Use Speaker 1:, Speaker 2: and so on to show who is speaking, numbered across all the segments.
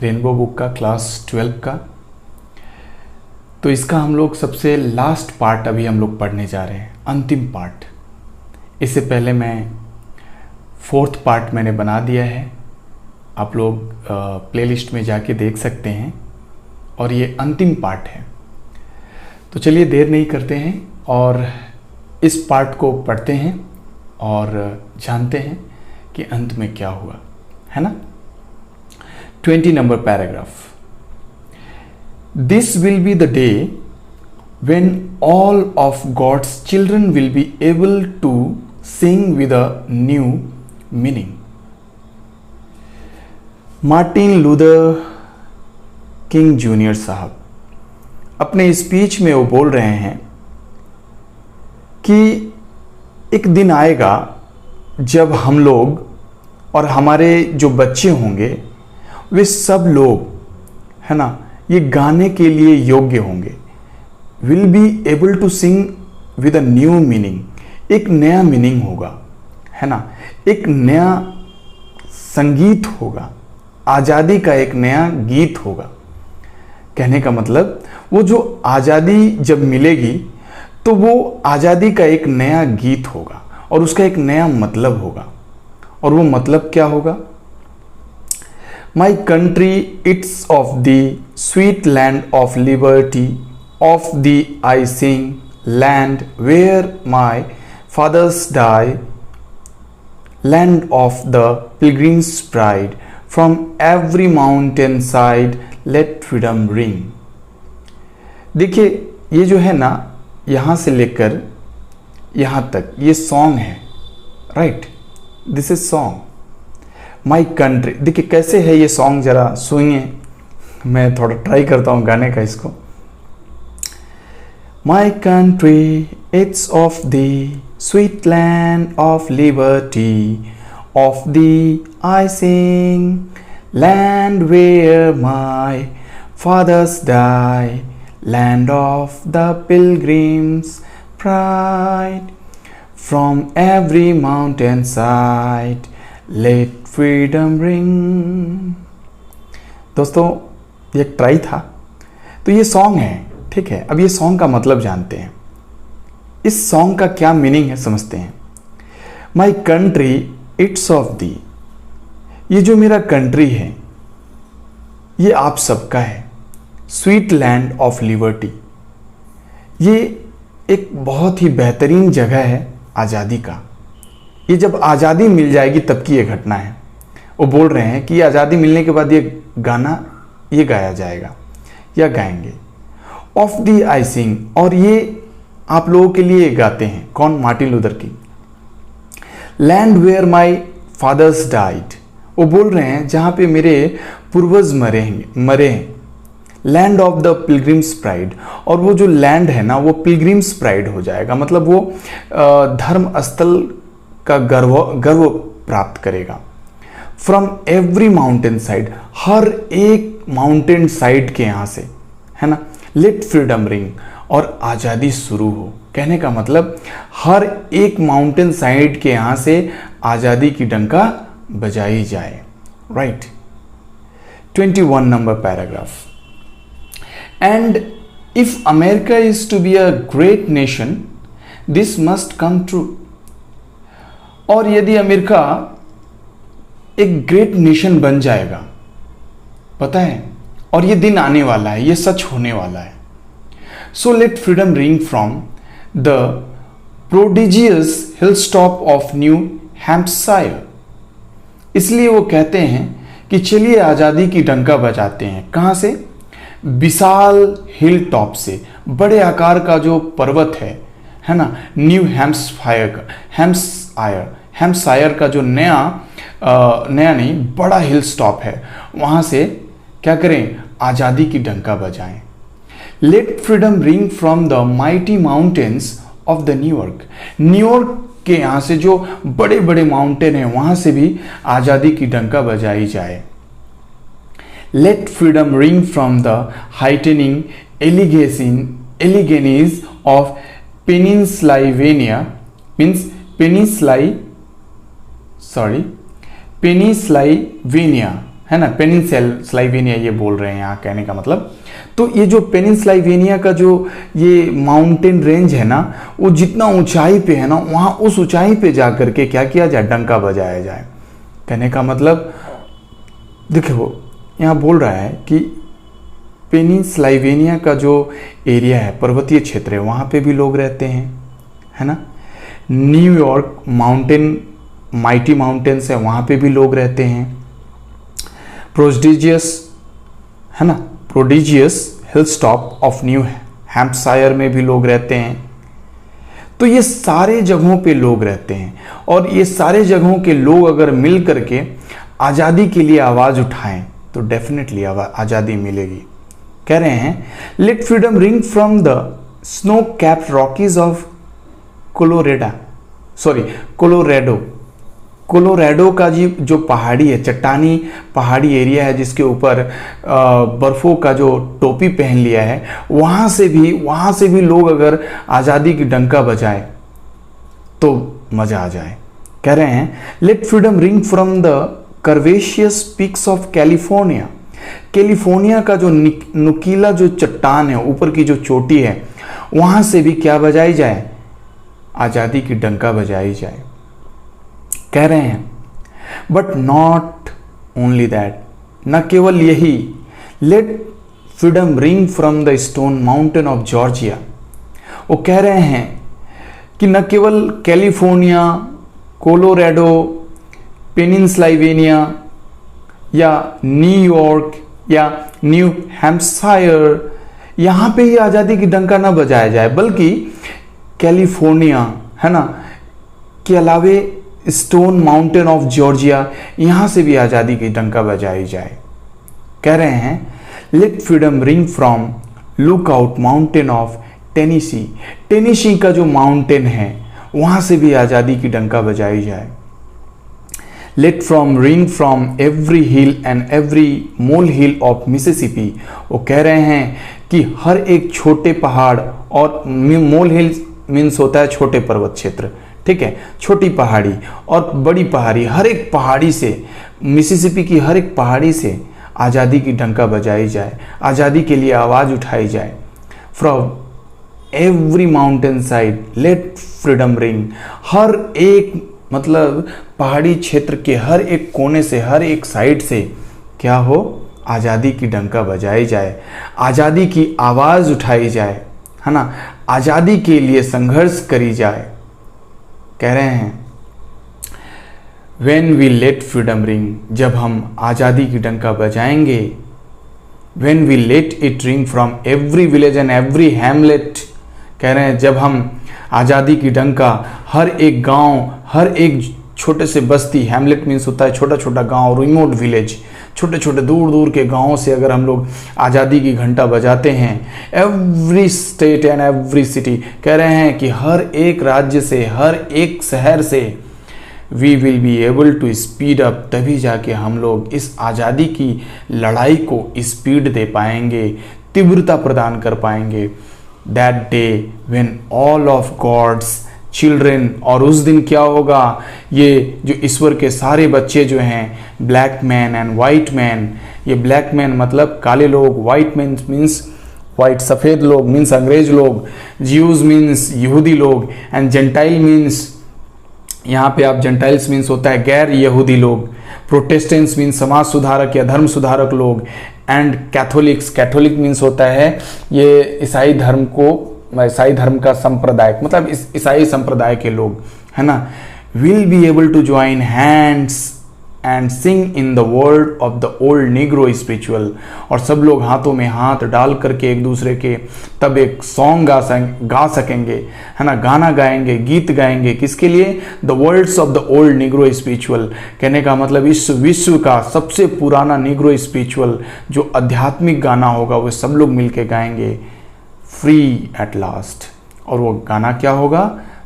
Speaker 1: Rainbow book का class 12 का। तो इसका हम लोग सबसे लास्ट पार्ट अभी हम लोग पढ़ने जा रहे हैं, अंतिम पार्ट। इससे पहले मैं 4th पार्ट मैंने बना दिया है, आप लोग प्लेलिस्ट में जाके देख सकते हैं, और ये अंतिम पार्ट है। तो चलिए देर नहीं करते हैं और इस पार्ट को पढ़ते हैं और जानते हैं कि अंत में क्या हुआ, है ना। 20 number paragraph. This will be the day when all of God's children will be able to sing with a new meaning. Martin Luther king junior साहब अपने स्पीच में वो बोल रहे हैं कि एक दिन आएगा जब हम लोग और हमारे जो बच्चे होंगे वे सब लोग, है ना, ये गाने के लिए योग्य होंगे। Will be able to sing with a new meaning, एक नया मीनिंग होगा, है ना, एक नया संगीत होगा, आज़ादी का एक नया गीत होगा। कहने का मतलब वो जो आज़ादी जब मिलेगी तो वो आज़ादी का एक नया गीत होगा और उसका एक नया मतलब होगा। और वो मतलब क्या होगा? My country, it's of the sweet land of liberty, of the I sing, land where my fathers die, land of the pilgrim's pride, from every mountain side let freedom ring. देखिए ये जो है ना, यहाँ से लेकर यहाँ तक ये सॉन्ग है, right, this is song my country. देखिए कैसे है ये सॉन्ग, जरा सुनिए, मैं थोड़ा ट्राई करता हूँ गाने का इसको। My country it's of the sweet land of liberty, of the I sing, land where my fathers die, land of the pilgrims pride, from every mountain side let freedom ring. दोस्तों ये एक try था, तो ये song है, ठीक है। अब ये सॉन्ग का मतलब जानते हैं, इस सॉन्ग का क्या मीनिंग है समझते हैं। माई कंट्री इट्स ऑफ दी, ये जो मेरा कंट्री है ये आप सबका है। स्वीट लैंड ऑफ लिबर्टी, ये एक बहुत ही बेहतरीन जगह है आज़ादी का। ये जब आज़ादी मिल जाएगी तब की ये घटना है। वो बोल रहे हैं कि आज़ादी मिलने के बाद ये गाना ये गाया जाएगा या गाएंगे। ऑफ दी आई सिंग, और ये आप लोगों के लिए गाते हैं। कौन? Martin Luther King. Land where my fathers died, वो बोल रहे हैं जहाँ पे मेरे पूर्वज मरे हैं। Land of the pilgrims pride, और वो जो लैंड है ना वो पिलग्रिम्स प्राइड हो जाएगा, मतलब वो धर्म स्थल का गर्व प्राप्त करेगा। फ्रॉम एवरी माउंटेन साइड, हर एक माउंटेन साइड के यहाँ से, है ना, लेट फ्रीडम रिंग, और आज़ादी शुरू हो। कहने का मतलब हर एक माउंटेन साइड के यहाँ से आज़ादी की डंका बजाई जाए, right. 21 number paragraph. And if America is to be a great nation this must come true, और यदि अमेरिका एक ग्रेट नेशन बन जाएगा, पता है, और ये दिन आने वाला है, ये सच होने वाला है। So let freedom ring from the prodigious hilltop of new Hampshire, इसलिए वो कहते हैं कि चलिए आज़ादी की डंका बजाते हैं। कहाँ से? विशाल हिल टॉप से, बड़े आकार का जो पर्वत है ना, न्यू हैम्पशायर का जो नया नहीं बड़ा हिल स्टॉप है, वहाँ से क्या करें? आज़ादी की डंका बजाएं। Let freedom ring from the mighty mountains of the New York के यहाँ से जो बड़े बड़े माउंटेन हैं वहाँ से भी आज़ादी की डंका बजाई जाए। Let freedom ring from the heightening Alleghenies of Pennsylvania Pennsylvania है ना, पेनिनसुला ये बोल रहे हैं यहाँ, कहने का मतलब। तो ये जो पेनिनसुला का जो ये माउंटेन रेंज है ना, वो जितना ऊंचाई पे है ना, वहाँ उस ऊंचाई पे जा करके क्या किया जाए, डंका बजाया जाए। कहने का मतलब देखो यहाँ बोल रहा है कि पेनिनसुला का जो एरिया है, पर्वतीय क्षेत्र है, वहाँ पे भी लोग रहते हैं, है ना। न्यूयॉर्क माउंटेन, माइटी माउंटेन्स है, वहाँ पे भी लोग रहते हैं। प्रोडिजियस, है ना, prodigious hill stop of new Hampshire में भी लोग रहते हैं। तो ये सारे जगहों पे लोग रहते हैं, और ये सारे जगहों के लोग अगर मिल करके आज़ादी के लिए आवाज़ उठाएं तो डेफिनेटली आज़ादी मिलेगी। कह रहे हैं let freedom ring from the snow capped Rockies of Colorado का जी जो पहाड़ी है, चट्टानी पहाड़ी एरिया है, जिसके ऊपर बर्फ़ों का जो टोपी पहन लिया है, वहाँ से भी लोग अगर आज़ादी की डंका बजाए तो मज़ा आ जाए। कह रहे हैं let freedom ring from the curvaceous peaks of California का जो नुकीला जो चट्टान है, ऊपर की जो चोटी है, वहाँ से भी क्या बजाई जाए, आज़ादी की डंका बजाई जाए। कह रहे हैं बट नॉट ओनली दैट, न केवल यही, let freedom ring from the Stone Mountain of Georgia. वो कह रहे हैं कि न केवल कैलिफोर्निया, कोलोराडो, पेनिनसुला या न्यूयॉर्क या न्यू हैम्पशायर, यहाँ पे ही आज़ादी की डंका न बजाया जाए, बल्कि कैलिफोर्निया, है ना, के अलावे स्टोन माउंटेन ऑफ जॉर्जिया, यहाँ से भी आज़ादी की डंका बजाई जाए। कह रहे हैं let freedom ring from Lookout Mountain of Tennessee का जो माउंटेन है, वहाँ से भी आज़ादी की डंका बजाई जाए। Let from ring from every hill and every molehill of Mississippi. वो कह रहे हैं कि हर एक छोटे पहाड़, और मोल हिल मीन्स होता है छोटे पर्वत क्षेत्र, ठीक है, छोटी पहाड़ी और बड़ी पहाड़ी, हर एक पहाड़ी से, मिसिसिपी की हर एक पहाड़ी से आज़ादी की डंका बजाई जाए, आज़ादी के लिए आवाज़ उठाई जाए। From every mountain side let freedom ring, हर एक मतलब पहाड़ी क्षेत्र के हर एक कोने से, हर एक साइड से क्या हो, आज़ादी की डंका बजाई जाए, आज़ादी की आवाज़ उठाई जाए, है ना, आज़ादी के लिए संघर्ष करी जाए। कह रहे हैं when we let freedom ring, जब हम आज़ादी की डंका बजाएंगे, when we let it ring from every village and every hamlet. कह रहे हैं जब हम आज़ादी की डंका हर एक गांव, हर एक छोटे से बस्ती, हैमलेट मीन्स होता है छोटा छोटा गांव, रिमोट विलेज, छोटे छोटे दूर दूर के गांवों से अगर हम लोग आज़ादी की घंटा बजाते हैं, every state and every city, कह रहे हैं कि हर एक राज्य से, हर एक शहर से, we will be able to speed up, तभी जाके हम लोग इस आज़ादी की लड़ाई को स्पीड दे पाएंगे, तीव्रता प्रदान कर पाएंगे। That day when all of God's children, और उस दिन क्या होगा, ये जो ईश्वर के सारे बच्चे जो हैं, black man and white man, ये ब्लैक मैन मतलब काले लोग, वाइट मैन मीन्स वाइट सफ़ेद लोग मीन्स अंग्रेज लोग, ज्यूज मीन्स यहूदी लोग, एंड जेंटाइल मीन्स, यहाँ पे आप जेंटाइल्स मीन्स होता है गैर यहूदी लोग, प्रोटेस्टेंट्स मीन्स समाज सुधारक या धर्म सुधारक लोग, एंड कैथोलिक्स, कैथोलिक मीन्स होता है ये ईसाई धर्म का संप्रदाय, मतलब इस ईसाई संप्रदाय के लोग, है ना, will be able to join hands and sing in the world of the old Negro spiritual, और सब लोग हाथों में हाथ डाल करके एक दूसरे के तब एक सॉन्ग गा सकेंगे, है ना, गाना गाएंगे, गीत गाएंगे, किसके लिए, the worlds of the old Negro spiritual. कहने का मतलब इस विश्व का सबसे पुराना निग्रो स्पिरिचुअल जो आध्यात्मिक गाना होगा, वो सब लोग मिलके गाएंगे, फ्री एट लास्ट। और वो गाना क्या होगा,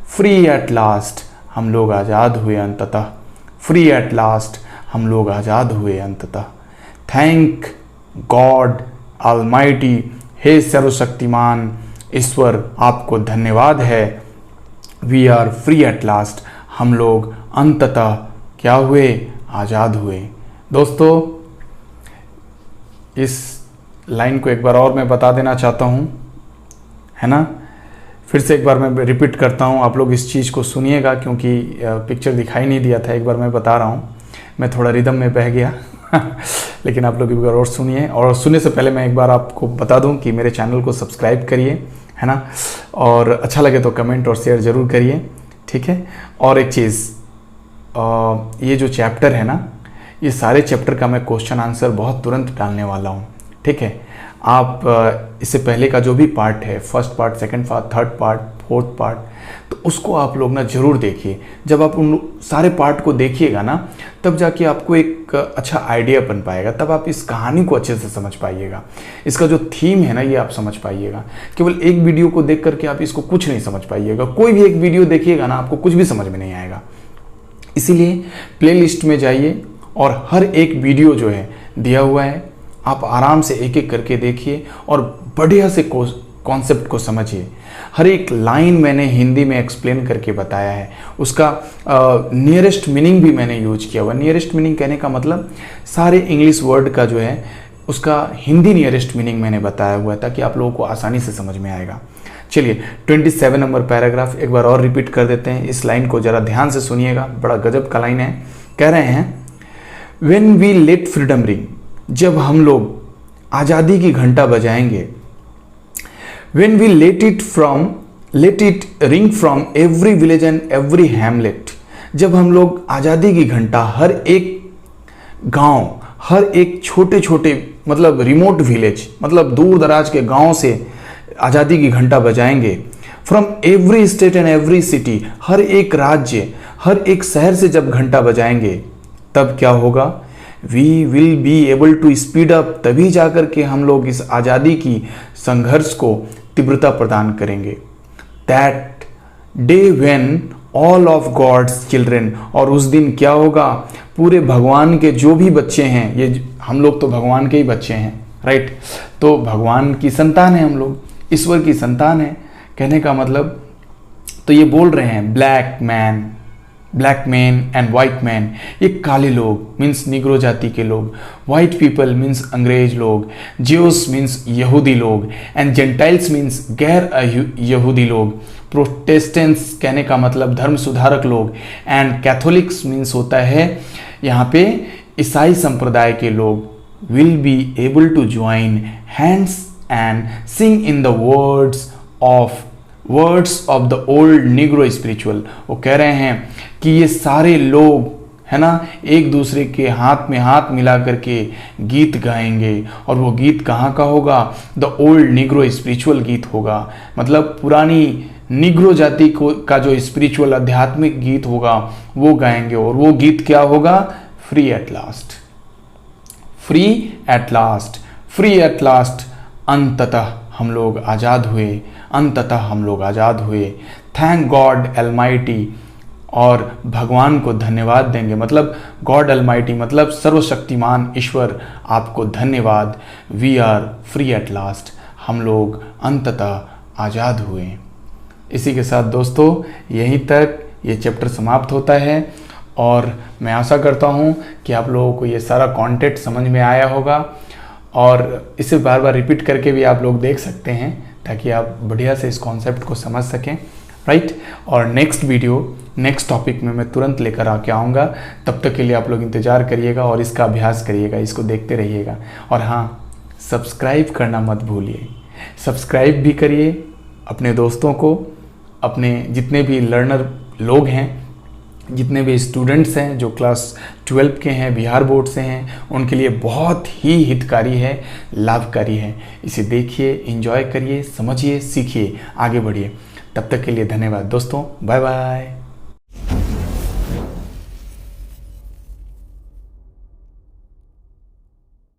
Speaker 1: फ्री एट लास्ट, हम लोग आज़ाद हुए अंततः, फ्री एट लास्ट, हम लोग आज़ाद हुए अंततः। थैंक गॉड ऑलमाइटी, हे सर्वशक्तिमान ईश्वर, आपको धन्यवाद है। We are free at last, हम लोग अंततः क्या हुए, आज़ाद हुए। दोस्तों इस लाइन को एक बार और मैं बता देना चाहता हूँ, है ना। फिर से एक बार मैं रिपीट करता हूँ, आप लोग इस चीज़ को सुनिएगा क्योंकि पिक्चर दिखाई नहीं दिया था। एक बार मैं बता रहा हूँ, मैं थोड़ा रिदम में बह गया लेकिन आप लोग एक बार और सुनिए। और सुनने से पहले मैं एक बार आपको बता दूं कि मेरे चैनल को सब्सक्राइब करिए, है ना, और अच्छा लगे तो कमेंट और शेयर ज़रूर करिए, ठीक है। और एक चीज़, ये जो चैप्टर है ना, ये सारे चैप्टर का मैं क्वेश्चन आंसर बहुत तुरंत डालने वाला हूँ, ठीक है। आप इससे पहले का जो भी पार्ट है, first part, second part, third part, fourth part, तो उसको आप लोग ना ज़रूर देखिए। जब आप उन सारे पार्ट को देखिएगा ना, तब जाके आपको एक अच्छा आइडिया बन पाएगा, तब आप इस कहानी को अच्छे से समझ पाइएगा। इसका जो थीम है ना, ये आप समझ पाइएगा। केवल एक वीडियो को देख करके आप इसको कुछ नहीं समझ पाइएगा। कोई भी एक वीडियो देखिएगा ना, आपको कुछ भी समझ में नहीं आएगा। इसीलिए प्लेलिस्ट में जाइए और हर एक वीडियो जो है दिया हुआ है, आप आराम से एक एक करके देखिए और बढ़िया से कॉन्सेप्ट को समझिए। हर एक लाइन मैंने हिंदी में एक्सप्लेन करके बताया है, उसका नियरेस्ट मीनिंग भी मैंने यूज किया हुआ। नियरेस्ट मीनिंग कहने का मतलब सारे इंग्लिश वर्ड का जो है उसका हिंदी नियरेस्ट मीनिंग मैंने बताया हुआ है, ताकि आप लोगों को आसानी से समझ में आएगा। चलिए 27 नंबर पैराग्राफ एक बार और रिपीट कर देते हैं। इस लाइन को ज़रा ध्यान से सुनिएगा, बड़ा गजब का लाइन है। कह रहे हैं, when we let freedom ring, जब हम लोग आज़ादी की घंटा बजाएंगे, when we let it ring from every village and every hamlet, जब हम लोग आज़ादी की घंटा हर एक गांव, हर एक छोटे छोटे मतलब रिमोट विलेज, मतलब दूर दराज के गांव से आज़ादी की घंटा बजाएंगे, from every state and every city, हर एक राज्य, हर एक शहर से जब घंटा बजाएंगे, तब क्या होगा? We will be able to speed up, तभी जाकर के हम लोग इस आज़ादी की संघर्ष को तीव्रता प्रदान करेंगे। That day when all of God's children, और उस दिन क्या होगा? पूरे भगवान के जो भी बच्चे हैं, ये हम लोग तो भगवान के ही बच्चे हैं, राइट। तो भगवान की संतान है हम लोग, ईश्वर की संतान है। कहने का मतलब, तो ये बोल रहे हैं black man and white man, ये काले लोग मीन्स निग्रो जाति के लोग, वाइट पीपल मीन्स अंग्रेज लोग, ज्यूस मीन्स यहूदी लोग, एंड जेंटाइल्स मीन्स गैर यहूदी लोग, प्रोटेस्टेंट्स कहने का मतलब धर्म सुधारक लोग, एंड कैथोलिक्स मीन्स होता है यहाँ पे ईसाई संप्रदाय के लोग, will be able to join hands and sing in the words of the old Negro spiritual. वो कह रहे हैं कि ये सारे लोग, है ना, एक दूसरे के हाथ में हाथ मिला करके गीत गाएंगे, और वो गीत कहाँ का होगा? द ओल्ड निग्रो स्पिरिचुअल गीत होगा, मतलब पुरानी निग्रो जाति को का जो स्पिरिचुअल आध्यात्मिक गीत होगा वो गाएंगे। और वो गीत क्या होगा? Free at last, free at last, free at last, अंततः हम लोग आज़ाद हुए, अंततः हम लोग आज़ाद हुए। थैंक गॉड अलमाइटी, और भगवान को धन्यवाद देंगे, मतलब गॉड अलमाइटी मतलब सर्वशक्तिमान ईश्वर, आपको धन्यवाद। We are free at last, हम लोग अंततः आज़ाद हुए। इसी के साथ दोस्तों यहीं तक ये चैप्टर समाप्त होता है, और मैं आशा करता हूँ कि आप लोगों को ये सारा कंटेंट समझ में आया होगा, और इसे बार बार रिपीट करके भी आप लोग देख सकते हैं, ताकि आप बढ़िया से इस कॉन्सेप्ट को समझ सकें, राइट। और नेक्स्ट वीडियो, नेक्स्ट टॉपिक में मैं तुरंत लेकर आके आऊँगा। तब तक के लिए आप लोग इंतज़ार करिएगा और इसका अभ्यास करिएगा, इसको देखते रहिएगा। और हाँ, सब्सक्राइब करना मत भूलिए, सब्सक्राइब भी करिए अपने दोस्तों को, अपने जितने भी लर्नर लोग हैं, जितने भी स्टूडेंट्स हैं जो क्लास 12 के हैं, बिहार बोर्ड से हैं, उनके लिए बहुत ही हितकारी है, लाभकारी है। इसे देखिए, एंजॉय करिए, समझिए, सीखिए, आगे बढ़िए। तब तक के लिए धन्यवाद दोस्तों, बाय बाय।